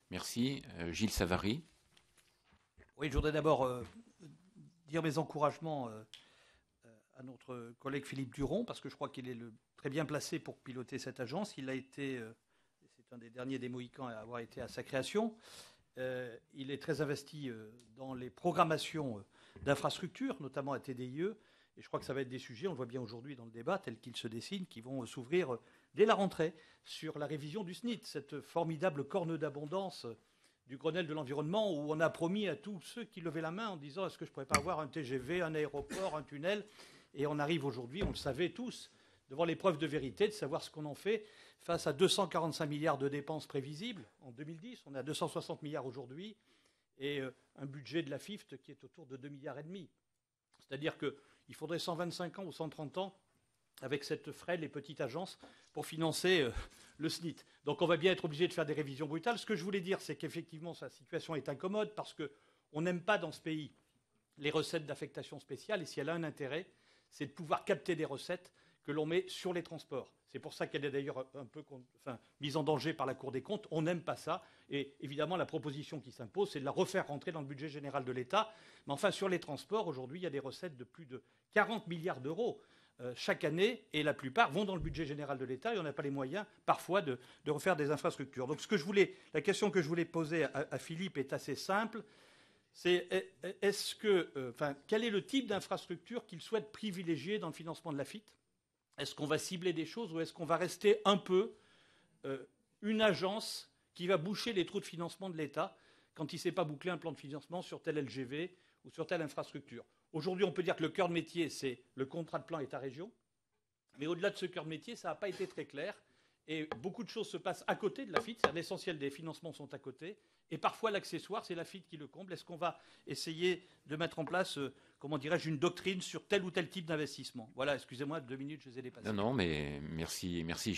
Merci. Gilles Savary. Oui, je voudrais d'abord dire mes encouragements à notre collègue Philippe Duron, parce que je crois qu'il est très bien placé pour piloter cette agence. Il a été, c'est un des derniers des Mohicans à avoir été à sa création. Il est très investi dans les programmations d'infrastructures, notamment à TDIE. Et je crois que ça va être des sujets, on le voit bien aujourd'hui dans le débat, tel qu'il se dessine, qui vont s'ouvrir dès la rentrée sur la révision du SNIT, cette formidable corne d'abondance du Grenelle de l'environnement où on a promis à tous ceux qui levaient la main en disant est-ce que je ne pourrais pas avoir un TGV, un aéroport, un tunnel. Et on arrive aujourd'hui, on le savait tous, devant l'épreuve de vérité, de savoir ce qu'on en fait face à 245 milliards de dépenses prévisibles en 2010. On est à 260 milliards aujourd'hui et un budget de la FIFT qui est autour de 2,5 milliards. C'est-à-dire qu'il faudrait 125 ans ou 130 ans avec cette frêle et petite agence pour financer le SNIT. Donc on va bien être obligé de faire des révisions brutales. Ce que je voulais dire, c'est qu'effectivement, sa situation est incommode parce qu'on n'aime pas dans ce pays les recettes d'affectation spéciale. Et si elle a un intérêt, c'est de pouvoir capter des recettes que l'on met sur les transports. C'est pour ça qu'elle est d'ailleurs un peu mise en danger par la Cour des comptes. On n'aime pas ça. Et évidemment, la proposition qui s'impose, c'est de la refaire rentrer dans le budget général de l'État. Mais enfin, sur les transports, aujourd'hui, il y a des recettes de plus de 40 milliards d'euros chaque année, et la plupart vont dans le budget général de l'État, et on n'a pas les moyens, parfois, de refaire des infrastructures. Donc la question que je voulais poser à Philippe est assez simple. C'est quel est le type d'infrastructure qu'il souhaite privilégier dans le financement de la FIT? Est-ce qu'on va cibler des choses ou est-ce qu'on va rester un peu une agence qui va boucher les trous de financement de l'État quand il ne sait pas boucler un plan de financement sur tel LGV ou sur telle infrastructure? Aujourd'hui, on peut dire que le cœur de métier, c'est le contrat de plan État-région. Mais au-delà de ce cœur de métier, ça n'a pas été très clair. Et beaucoup de choses se passent à côté de la FIT. L'essentiel des financements sont à côté. Et parfois, l'accessoire, c'est la FIT qui le comble. Est-ce qu'on va essayer de mettre en place, comment dirais-je, une doctrine sur tel ou tel type d'investissement? Voilà, excusez-moi, 2 minutes, je les ai dépassées. Non, mais merci